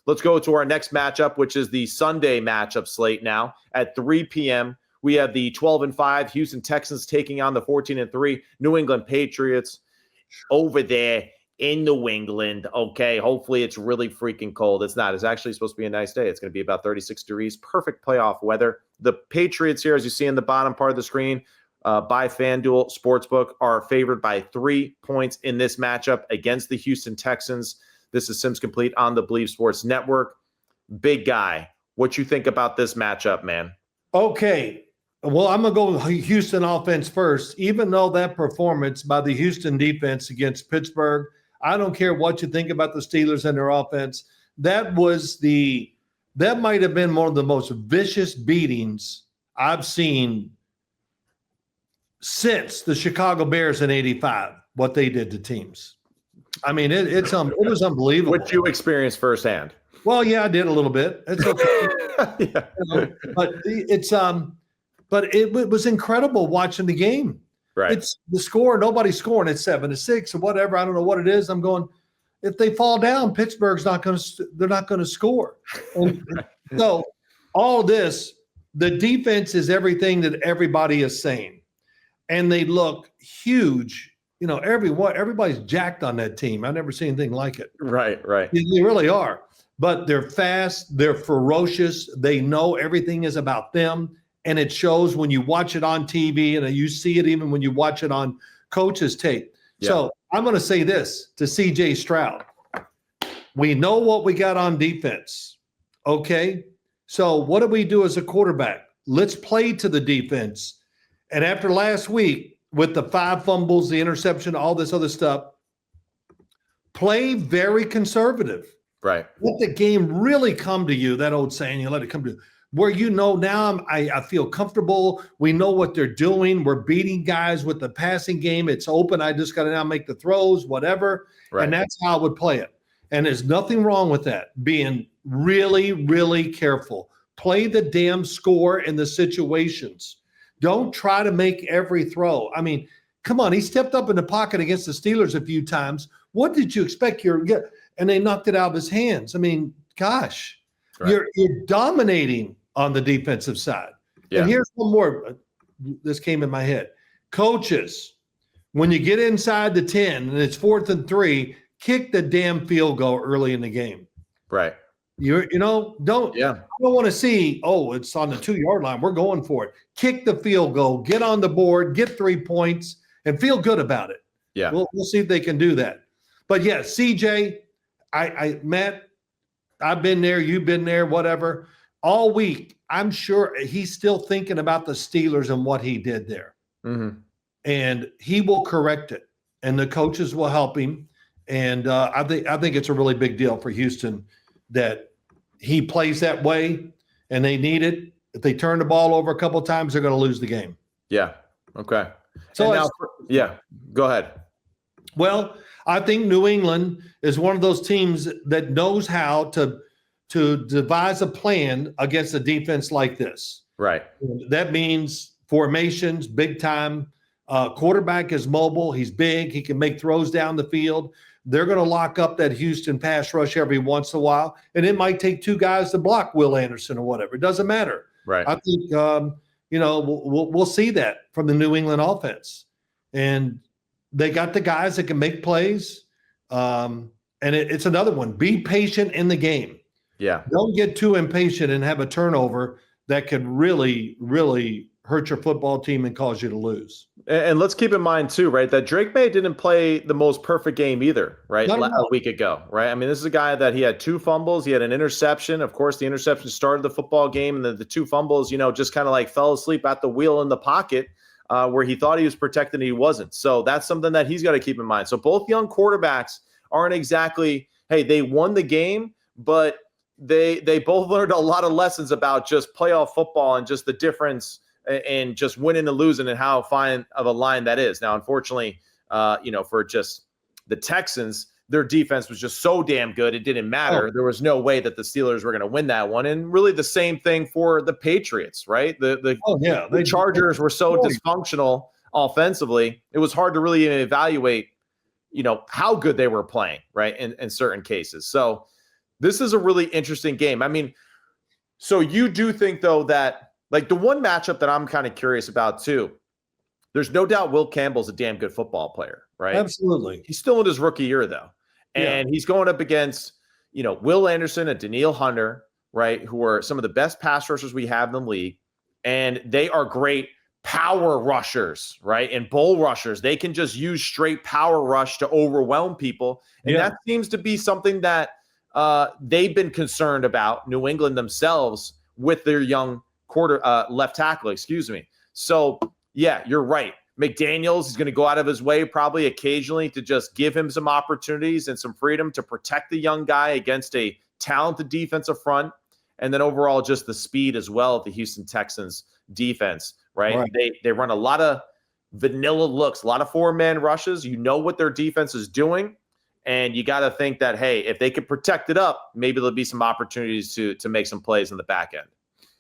Let's go to our next matchup, which is the Sunday matchup slate now at 3 p.m. We have the 12-5 Houston Texans taking on the 14-3 New England Patriots over there in New England. Okay, hopefully it's really freaking cold. It's not. It's actually supposed to be a nice day. It's going to be about 36 degrees. Perfect playoff weather. The Patriots here, as you see in the bottom part of the screen, by FanDuel Sportsbook, are favored by 3 points in this matchup against the Houston Texans. This is Sims Complete on the Believe Sports Network. Big guy, what you think about this matchup, man? Okay. Well, I'm going to go with Houston offense first. Even though that performance by the Houston defense against Pittsburgh, I don't care what you think about the Steelers and their offense. That might have been one of the most vicious beatings I've seen since the Chicago Bears in '85, what they did to teams. I mean, it was unbelievable. What you experienced firsthand. Well, yeah, I did a little bit. It's okay. Yeah. But it was incredible watching the game. Right. It's the score. Nobody's scoring. It's 7-6 or whatever. I don't know what it is. I'm going, if they fall down, Pittsburgh's they're not going to score. And so all this, the defense is everything that everybody is saying. And they look huge. You know, everybody's jacked on that team. I've never seen anything like it. Right. They really are. But they're fast. They're ferocious. They know everything is about them. And it shows when you watch it on TV, and you see it even when you watch it on coach's tape. Yeah. So I'm going to say this to CJ Stroud. We know what we got on defense. Okay? So what do we do as a quarterback? Let's play to the defense. And after last week, with the 5 fumbles, the interception, all this other stuff, play very conservative. Right. Let the game really come to you, that old saying, you let it come to you. Where now I feel comfortable. We know what they're doing. We're beating guys with the passing game. It's open. I just got to now make the throws, whatever. Right. And that's how I would play it. And there's nothing wrong with that, being really, really careful. Play the damn score in the situations. Don't try to make every throw. I mean, come on. He stepped up in the pocket against the Steelers a few times. What did you expect? And they knocked it out of his hands. I mean, gosh, right. You're dominating on the defensive side. Yeah. And here's one more. This came in my head. Coaches, when you get inside the 10 and it's 4th and 3, kick the damn field goal early in the game. Right. I don't want to see, it's on the 2-yard line. We're going for it. Kick the field goal, get on the board, get 3 points, and feel good about it. Yeah. We'll see if they can do that. But yeah, CJ, Matt, I've been there, you've been there, whatever. All week, I'm sure he's still thinking about the Steelers and what he did there. Mm-hmm. And he will correct it, and the coaches will help him. And I think it's a really big deal for Houston that he plays that way, and they need it. If they turn the ball over a couple of times, they're going to lose the game. Yeah. Okay. So go ahead. Well, I think New England is one of those teams that knows how to devise a plan against a defense like this. Right. That means formations, big time. Quarterback is mobile. He's big. He can make throws down the field. They're going to lock up that Houston pass rush every once in a while, and it might take 2 guys to block Will Anderson or whatever. It doesn't matter. Right. I think we'll see that from the New England offense, and they got the guys that can make plays. And it's another one. Be patient in the game. Yeah. Don't get too impatient and have a turnover that could really, really hurt your football team and cause you to lose. And let's keep in mind too, right, that Drake Maye didn't play the most perfect game either, right, a week ago, right? I mean, this is a guy that he had 2 fumbles. He had an interception. Of course, the interception started the football game, and the 2 fumbles, just kind of like fell asleep at the wheel in the pocket where he thought he was protected and he wasn't. So that's something that he's got to keep in mind. So both young quarterbacks aren't exactly, hey, they won the game, but they both learned a lot of lessons about just playoff football and just the difference and just winning and losing and how fine of a line that is. Now, unfortunately, for just the Texans, their defense was just so damn good. It didn't matter. There was no way that the Steelers were going to win that one. And really the same thing for the Patriots, right? The Chargers were so dysfunctional offensively. It was hard to really evaluate, how good they were playing, right, in certain cases. So This is a really interesting game. I mean, so you do think, though, that like the one matchup that I'm kind of curious about, too, there's no doubt Will Campbell's a damn good football player, right? Absolutely. He's still in his rookie year, though. And he's going up against, Will Anderson and Danielle Hunter, right, who are some of the best pass rushers we have in the league. And they are great power rushers, right? And bull rushers. They can just use straight power rush to overwhelm people. And that seems to be something that they've been concerned about, New England themselves, with their young left tackle, So, yeah, you're right. McDaniels is going to go out of his way probably occasionally to just give him some opportunities and some freedom to protect the young guy against a talented defensive front. And then overall, just the speed as well of the Houston Texans defense, right? They run a lot of vanilla looks, a lot of four-man rushes. You know what their defense is doing. And you got to think that, hey, if they could protect it up, maybe there'll be some opportunities to make some plays in the back end.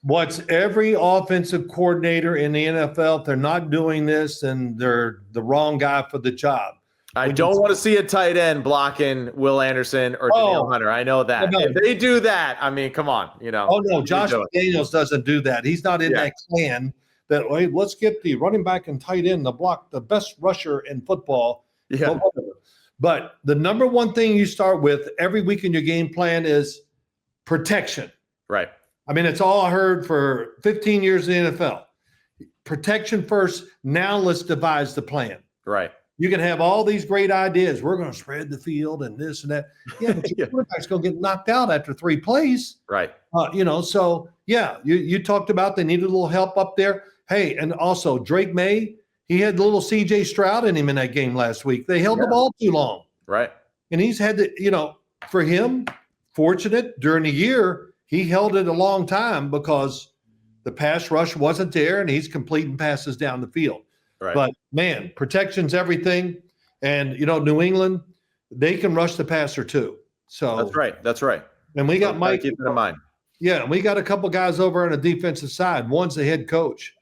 What's every offensive coordinator in the NFL, if they're not doing this, then they're the wrong guy for the job. I don't want to see a tight end blocking Will Anderson or Danielle Hunter. I know that. No. If they do that, I mean, come on, Oh, no, Josh McDaniels doesn't do that. He's not in that clan that, hey, let's get the running back and tight end to block the best rusher in football. Yeah. But the number one thing you start with every week in your game plan is protection. Right. I mean, it's all I heard for 15 years in the NFL. Protection first. Now let's devise the plan. Right. You can have all these great ideas. We're going to spread the field and this and that. Yeah, but your quarterback's going to get knocked out after 3 plays. Right. So, yeah, you talked about they needed a little help up there. Hey, and also Drake Maye, he had a little CJ Stroud in him in that game last week. They held the ball too long. Right. And he's had to, for him, fortunate during the year, he held it a long time because the pass rush wasn't there and he's completing passes down the field. Right. But, man, protection's everything. And, New England, they can rush the passer too. So That's right. And we got Mike. Keep it in mind. Yeah, we got a couple guys over on the defensive side. One's the head coach.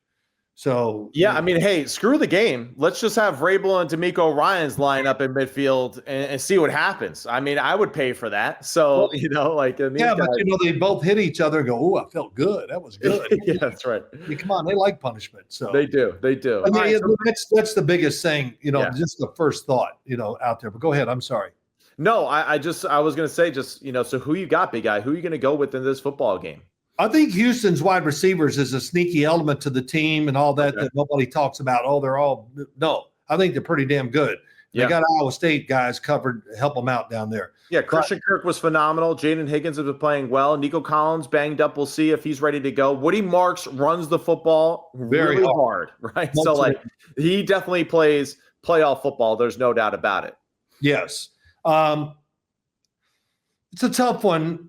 So yeah, I mean, hey, screw the game. Let's just have Vrabel and D'Amico Ryans line up in midfield and see what happens. I mean, I would pay for that. So but they both hit each other and go, "Oh, I felt good. That was good." Yeah, that's right. I mean, come on, they like punishment. So they do. I mean, that's the biggest thing. Just the first thought, out there. But go ahead. I'm sorry. No, I was going to say so who you got, big guy? Who are you going to go with in this football game? I think Houston's wide receivers is a sneaky element to the team and all that that nobody talks about. I think they're pretty damn good. They got Iowa State guys covered to help them out down there. Yeah, Christian Kirk was phenomenal. Jaden Higgins has been playing well. Nico Collins banged up. We'll see if he's ready to go. Woody Marks runs the football very hard, right? So, he definitely plays playoff football. There's no doubt about it. Yes. It's a tough one.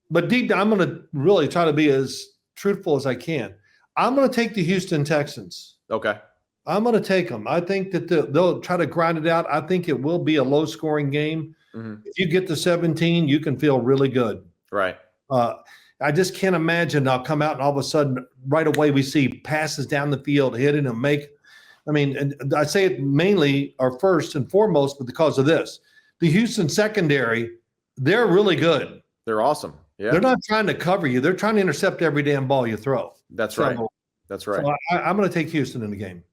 But deep down, I'm going to really try to be as truthful as I can. I'm going to take the Houston Texans. Okay. I'm going to take them. I think that they'll try to grind it out. I think it will be a low-scoring game. Mm-hmm. If you get to 17, you can feel really good. Right. I just can't imagine they'll come out and all of a sudden, right away, we see passes down the field, hitting them, and I say it mainly or first and foremost, but because of this. The Houston secondary, they're really good. They're awesome. Yeah. They're not trying to cover you. They're trying to intercept every damn ball you throw. That's right. That's right. So I'm going to take Houston in the game.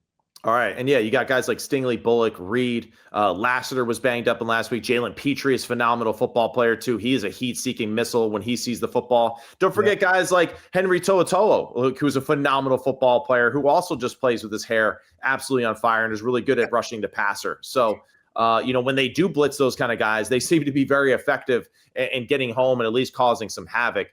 All right. And, you got guys like Stingley, Bullock, Reed. Lassiter was banged up in last week. Jalen Petrie is a phenomenal football player, too. He is a heat-seeking missile when he sees the football. Don't forget guys like Henry To'oTo'o, who's a phenomenal football player who also just plays with his hair absolutely on fire and is really good at rushing the passer. So, when they do blitz those kind of guys, they seem to be very effective in getting home and at least causing some havoc.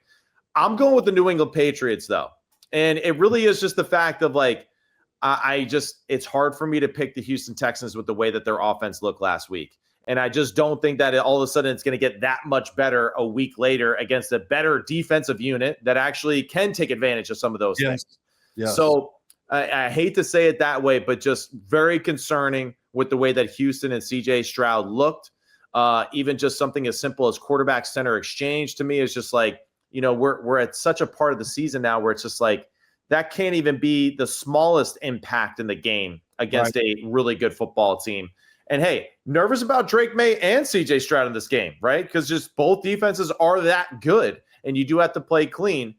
I'm going with the New England Patriots, though. And it really is just the fact of it's hard for me to pick the Houston Texans with the way that their offense looked last week. And I just don't think that all of a sudden it's going to get that much better a week later against a better defensive unit that actually can take advantage of some of those things. Yes. So I hate to say it that way, but just very concerning with the way that Houston and CJ Stroud looked. Even just something as simple as quarterback center exchange to me is just we're at such a part of the season now where it's just that can't even be the smallest impact in the game against a really good football team. And hey, nervous about Drake Maye and CJ Stroud in this game, right? Because just both defenses are that good, and you do have to play clean.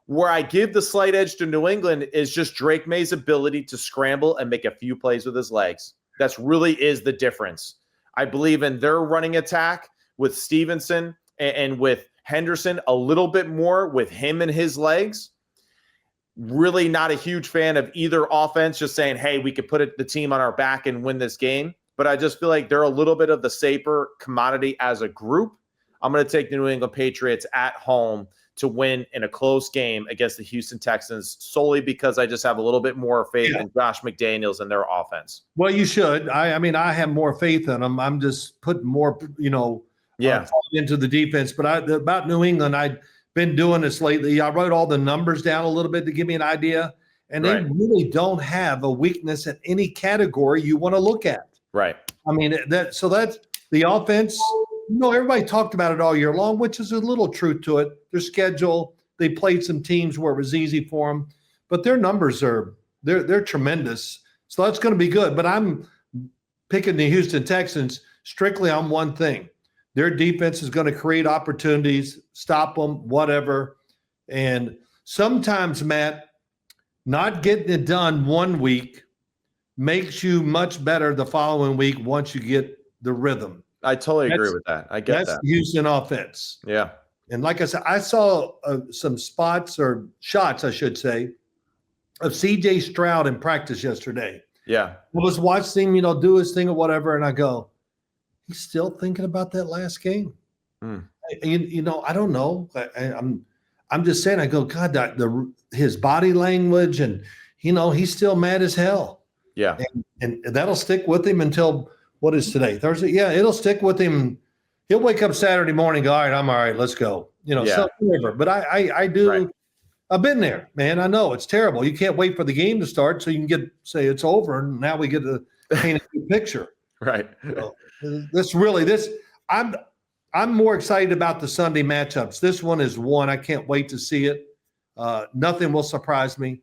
Where I give the slight edge to New England is just Drake Maye's ability to scramble and make a few plays with his legs. That's really is the difference. I believe in their running attack with Stevenson and with Henderson a little bit more with him and his legs. Really not a huge fan of either offense, just saying, hey, we could put the team on our back and win this game. But I just feel like they're a little bit of the safer commodity as a group. I'm going to take the New England Patriots at home to win in a close game against the Houston Texans solely because I just have a little bit more faith in Josh McDaniels and their offense. Well, you should. I mean, I have more faith in them. I'm just putting more, into the defense. But about New England, I've been doing this lately. I wrote all the numbers down a little bit to give me an idea, and they really don't have a weakness in any category you want to look at. Right. I mean, that's the offense. Everybody talked about it all year long, which is a little truth to it. Their schedule, they played some teams where it was easy for them, but their numbers they're tremendous. So that's going to be good. But I'm picking the Houston Texans strictly on one thing. Their defense is going to create opportunities, stop them, whatever. And sometimes, Matt, not getting it done one week makes you much better the following week once you get the rhythm. I totally agree with that. I get that. That's the Houston offense. Yeah. And like I said, I saw some spots or shots, I should say, of CJ Stroud in practice yesterday. Yeah. I was watching him, do his thing or whatever, and I go, he's still thinking about that last game. I don't know. I'm just saying, I go, God, his body language and, he's still mad as hell. Yeah. And that'll stick with him until – what is today? Thursday? Yeah, it'll stick with him. He'll wake up Saturday morning and go, all right, I'm all right, let's go. Whatever. But I do. Right. I've been there, man. I know it's terrible. You can't wait for the game to start so you can say it's over, and now we get to paint a new picture. Right. I'm more excited about the Sunday matchups. This one is one. I can't wait to see it. Nothing will surprise me.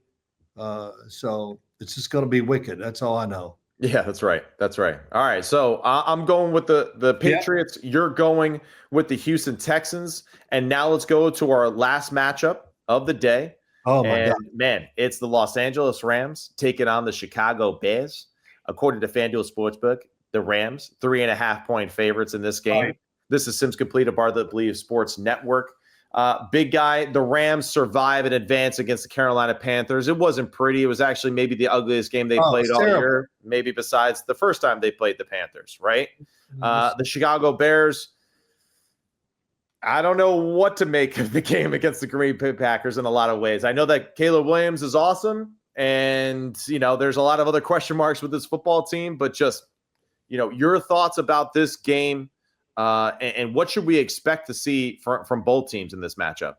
So it's just going to be wicked. That's all I know. Yeah, that's right. All right, so I'm going with the Patriots. Yeah. You're going with the Houston Texans. And now let's go to our last matchup of the day. Oh, my God. Man, it's the Los Angeles Rams taking on the Chicago Bears. According to FanDuel Sportsbook, the Rams, 3.5-point favorites in this game. Right. This is Sims Complete, a bar that believes Sports Network. Big guy, the Rams survive and advance against the Carolina Panthers. It wasn't pretty. It was actually maybe the ugliest game they played all year, maybe besides the first time they played the Panthers, right? The Chicago Bears, I don't know what to make of the game against the Green Bay Packers in a lot of ways. I know that Caleb Williams is awesome, and, there's a lot of other question marks with this football team, but just, your thoughts about this game. And what should we expect to see from both teams in this matchup?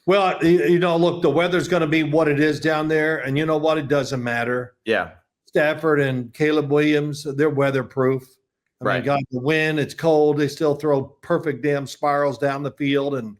Well, look, the weather's going to be what it is down there. And you know what? It doesn't matter. Yeah. Stafford and Caleb Williams, they're weatherproof. I mean, got the wind, it's cold. They still throw perfect damn spirals down the field. And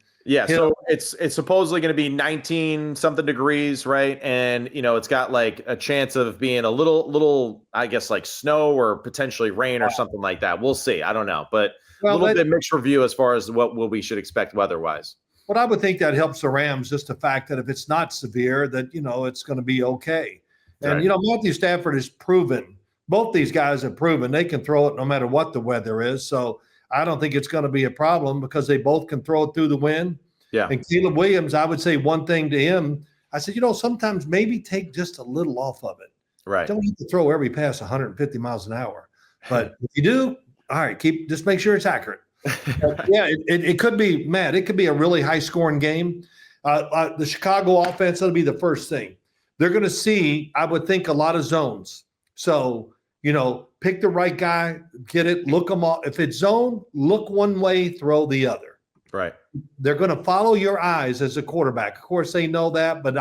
so it's supposedly going to be 19-something degrees, right? And, it's got like a chance of being a little, I guess, like snow or potentially rain or something like that. We'll see. I don't know. But a little bit mixed review as far as what we should expect weather-wise. But I would think that helps the Rams, just the fact that if it's not severe, that, it's going to be okay. And, Matthew Stafford has proven, both these guys have proven they can throw it no matter what the weather is. So I don't think it's going to be a problem because they both can throw it through the wind. Yeah. And Caleb Williams, I would say one thing to him. I said, sometimes maybe take just a little off of it. Right. Don't need to throw every pass 150 miles an hour. But if you do, all right, just make sure it's accurate. It could be, Matt, it could be a really high-scoring game. The Chicago offense, that'll be the first thing. They're going to see, I would think, a lot of zones. So, pick the right guy, get it, look them all. If it's zone, look one way, throw the other. Right. They're going to follow your eyes as a quarterback. Of course, they know that, but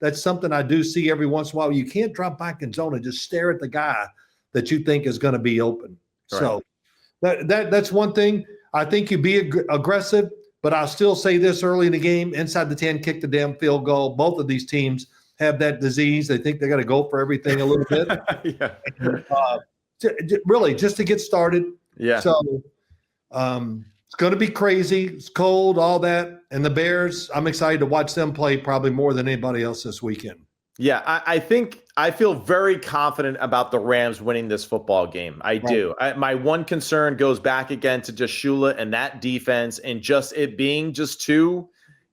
that's something I do see every once in a while. You can't drop back in zone and just stare at the guy that you think is going to be open. Right. So that's one thing. I think you be aggressive, but I'll still say this early in the game, inside the 10, kick the damn field goal. Both of these teams have that disease. They think they got to go for everything a little bit. Yeah. really just to get started. Yeah. So it's going to be crazy. It's cold, all that. And the Bears, I'm excited to watch them play probably more than anybody else this weekend. Yeah, I think I feel very confident about the Rams winning this football game. I do. My one concern goes back again to just Shula and that defense and just it being just too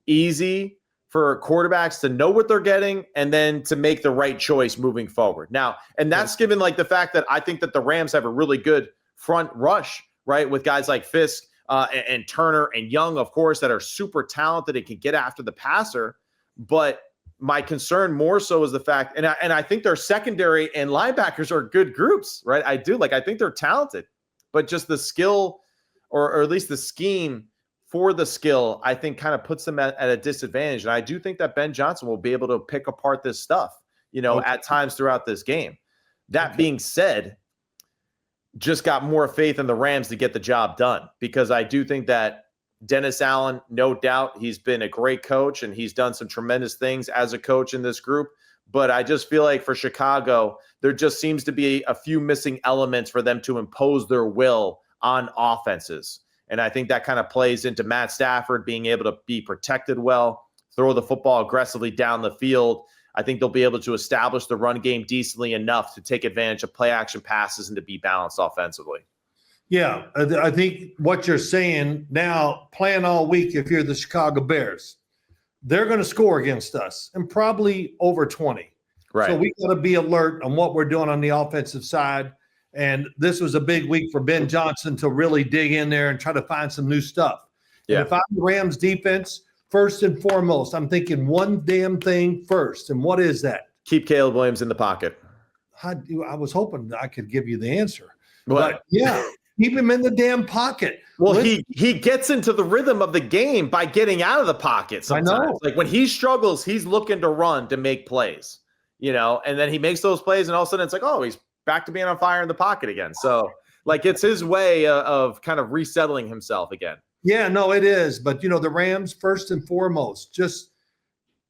easy for quarterbacks to know what they're getting and then to make the right choice moving forward. Now, and that's given like the fact that I think that the Rams have a really good front rush, right, with guys like Fisk and Turner and Young, of course, that are super talented and can get after the passer. But my concern more so is the fact, and I think their secondary and linebackers are good groups, right? I do. Like, I think they're talented, but just the skill or at least the scheme for the skill, I think kind of puts them at a disadvantage. And I do think that Ben Johnson will be able to pick apart this stuff, at times throughout this game. That being said, just got more faith in the Rams to get the job done because I do think that Dennis Allen, no doubt, he's been a great coach and he's done some tremendous things as a coach in this group. But I just feel like for Chicago, there just seems to be a few missing elements for them to impose their will on offenses. And I think that kind of plays into Matt Stafford being able to be protected well, throw the football aggressively down the field. I think they'll be able to establish the run game decently enough to take advantage of play action passes and to be balanced offensively. Yeah, I think what you're saying now, plan all week if you're the Chicago Bears, they're going to score against us and probably over 20. Right. So we got to be alert on what we're doing on the offensive side. And this was a big week for Ben Johnson to really dig in there and try to find some new stuff. Yeah. And if I'm the Rams defense, first and foremost, I'm thinking one damn thing first. And what is that? Keep Caleb Williams in the pocket. I was hoping I could give you the answer. What? But yeah. Keep him in the damn pocket. Well, he gets into the rhythm of the game by getting out of the pocket sometimes. I know. Like when he struggles, he's looking to run to make plays, and then he makes those plays and all of a sudden it's like, oh, he's back to being on fire in the pocket again. So like it's his way of kind of resettling himself again. Yeah, no, it is. But, the Rams, first and foremost, just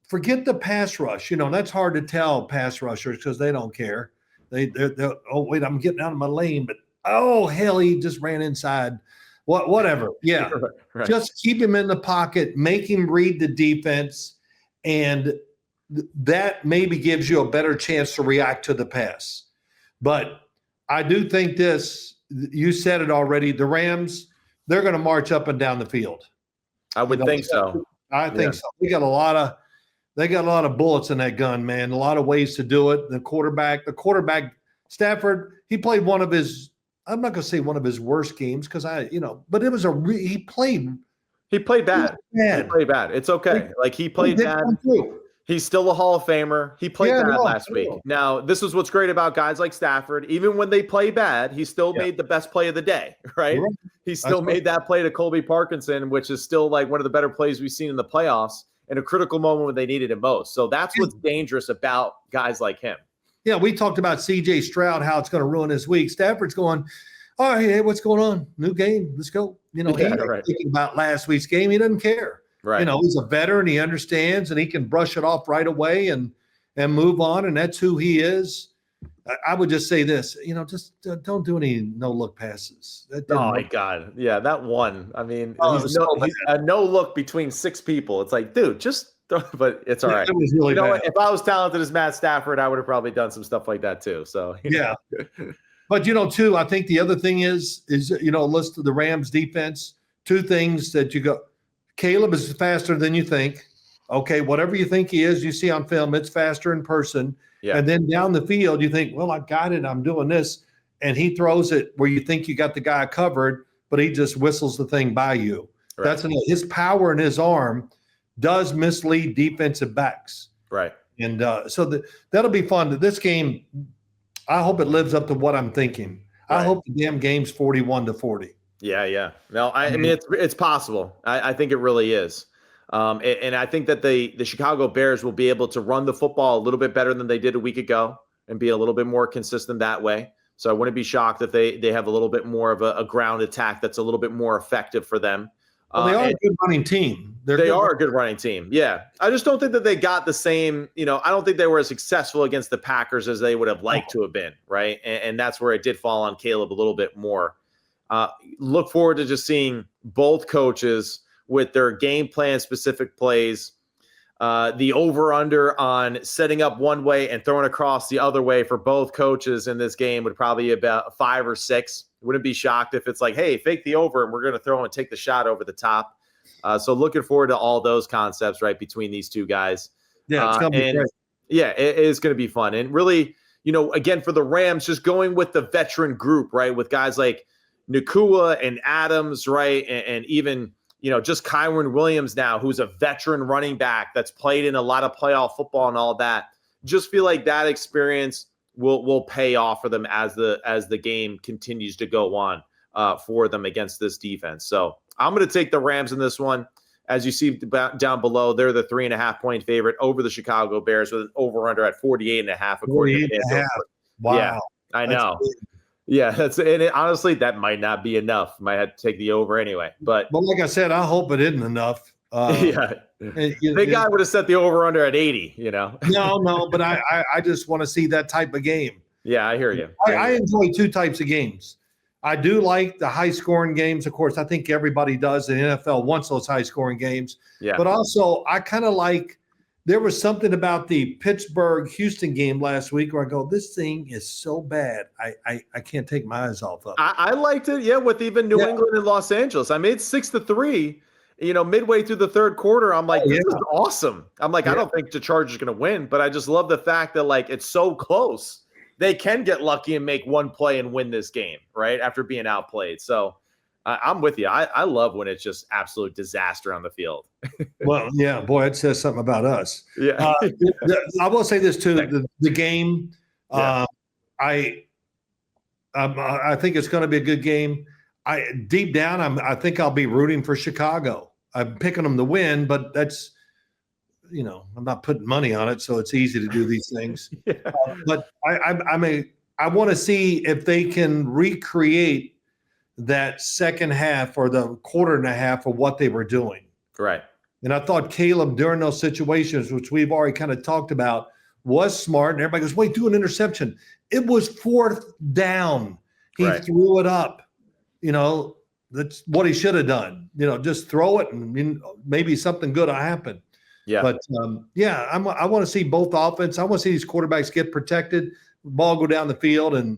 forget the pass rush. That's hard to tell pass rushers because they don't care. They're oh, wait, I'm getting out of my lane, but oh, hell, he just ran inside. Whatever. Yeah. Right. Just keep him in the pocket, make him read the defense, and that maybe gives you a better chance to react to the pass. But I do think this, you said it already, the Rams, they're going to march up and down the field. I would think so. I think so. They got a lot of bullets in that gun, man. A lot of ways to do it. The quarterback, Stafford, he played one of his, I'm not going to say one of his worst games because but it was he played bad. He played bad. It's okay. He played bad. He's still a Hall of Famer. He played bad last week. Now, this is what's great about guys like Stafford. Even when they play bad, he still made the best play of the day, right? He still made that play to Colby Parkinson, which is still like one of the better plays we've seen in the playoffs in a critical moment when they needed it most. So that's what's dangerous about guys like him. Yeah, we talked about CJ Stroud, how it's going to ruin his week. Stafford's going, all right, hey, what's going on? New game, let's go. He's thinking about last week's game. He doesn't care. Right. He's a veteran. He understands, and he can brush it off right away and move on, and that's who he is. I would just say this, just don't do any no-look passes. Oh, my God. Yeah, that one. I mean, he's a no-look between six people. It's like, dude, just – but it's all right. It was really bad. If I was talented as Matt Stafford, I would have probably done some stuff like that too. So yeah. But too, I think the other thing is a list of the Rams defense. Two things that you go. Caleb is faster than you think. Okay, whatever you think he is, you see on film, it's faster in person. Yeah. And then down the field, you think, well, I got it. I'm doing this, and he throws it where you think you got the guy covered, but he just whistles the thing by you. Right. That's his power in his arm does mislead defensive backs. Right. And so that'll be fun. This game, I hope it lives up to what I'm thinking. Right. I hope the damn game's 41-40. Yeah. No, I mean it's possible. I think it really is. And I think that the Chicago Bears will be able to run the football a little bit better than they did a week ago and be a little bit more consistent that way. So I wouldn't be shocked if they have a little bit more of a ground attack that's a little bit more effective for them. Well, they are a good running team. They are a good running team. Yeah. I just don't think that they got the same, I don't think they were as successful against the Packers as they would have liked to have been. Right. And that's where it did fall on Caleb a little bit more. Look forward to just seeing both coaches with their game plan specific plays. The over-under on setting up one way and throwing across the other way for both coaches in this game would probably be about 5 or 6. Wouldn't be shocked if it's like, hey, fake the over and we're going to throw and take the shot over the top. So looking forward to all those concepts right between these two guys. Yeah, it's going to be great. Yeah, it is going to be fun. And really, again, for the Rams, just going with the veteran group, right, with guys like Nakua and Adams, right, and even – just Kyron Williams now, who's a veteran running back that's played in a lot of playoff football and all that. Just feel like that experience will pay off for them as the game continues to go on for them against this defense. So I'm going to take the Rams in this one. As you see down below, they're the 3.5-point favorite over the Chicago Bears with an over-under at 48.5. 48.5. Wow. Yeah, I know. Yeah, honestly, that might not be enough. Might have to take the over anyway. But like I said, I hope it isn't enough. Yeah, big guy would have set the over under at 80. No, but I just want to see that type of game. Yeah, I hear you. I enjoy two types of games. I do like the high scoring games. Of course, I think everybody does. The NFL wants those high scoring games. Yeah. But also, I kind of like. There was something about the Pittsburgh-Houston game last week where I go, this thing is so bad. I can't take my eyes off of it. I liked it, yeah, with even New England and Los Angeles. I made 6-3, midway through the third quarter. I'm like, this is awesome. I'm like, I don't think the Chargers are going to win, but I just love the fact that, like, it's so close. They can get lucky and make one play and win this game, right, after being outplayed. So I'm with you. I love when it's just absolute disaster on the field. Well, yeah, boy, it says something about us. Yeah. I will say this too: the game. I think it's going to be a good game. Deep down, I think I'll be rooting for Chicago. I'm picking them to win, but that's, I'm not putting money on it, so it's easy to do these things. Yeah. But I want to see if they can recreate that second half or the quarter and a half of what they were doing. Right. And I thought Caleb during those situations, which we've already kind of talked about, was smart. And everybody goes, wait, do an interception. It was 4th down. He threw it up. That's what he should have done. Just throw it and maybe something good will happen. Yeah. But, I want to see both offense. I want to see these quarterbacks get protected, ball go down the field, and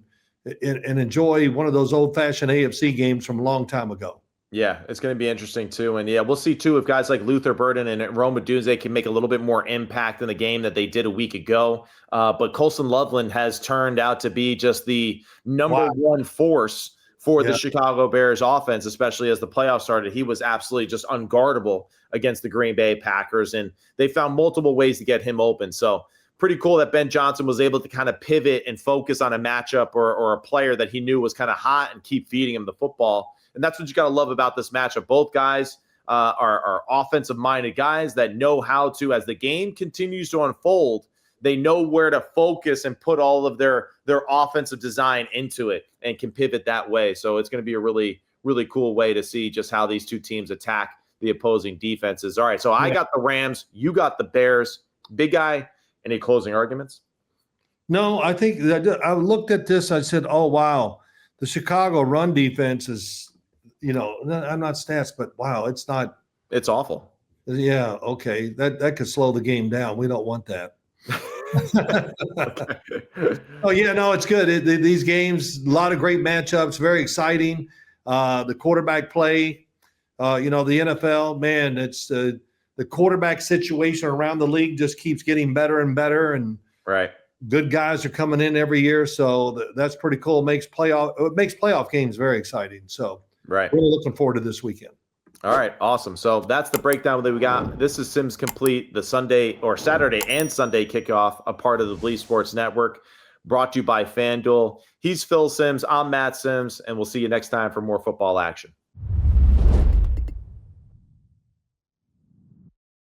enjoy one of those old-fashioned AFC games from a long time ago. Yeah, it's going to be interesting too. And we'll see too if guys like Luther Burden and Rome Odunze can make a little bit more impact in the game that they did a week ago. But Colson Loveland has turned out to be just the number one force for the Chicago Bears offense, especially as the playoffs started. He was absolutely just unguardable against the Green Bay Packers, and they found multiple ways to get him open. So pretty cool that Ben Johnson was able to kind of pivot and focus on a matchup or a player that he knew was kind of hot and keep feeding him the football. And that's what you got to love about this matchup. Both guys are offensive-minded guys that know how to, as the game continues to unfold, they know where to focus and put all of their offensive design into it and can pivot that way. So it's going to be a really, really cool way to see just how these two teams attack the opposing defenses. All right, so I got the Rams. You got the Bears. Big guy, any closing arguments? No, I think I looked at this. I said, oh, wow, the Chicago run defense is – I'm not stats, but wow, it's not. It's awful. Yeah. Okay. That could slow the game down. We don't want that. Oh yeah, no, it's good. These games, a lot of great matchups, very exciting. The quarterback play, the NFL, man, it's the quarterback situation around the league just keeps getting better and better, and good guys are coming in every year. So that's pretty cool. It makes playoff games very exciting. So. Really looking forward to this weekend. All right, awesome. So that's the breakdown that we got. This is Sims Complete, the Saturday and Sunday kickoff, a part of the Bleav Sports Network, brought to you by FanDuel. He's Phil Sims, I'm Matt Sims, and we'll see you next time for more football action.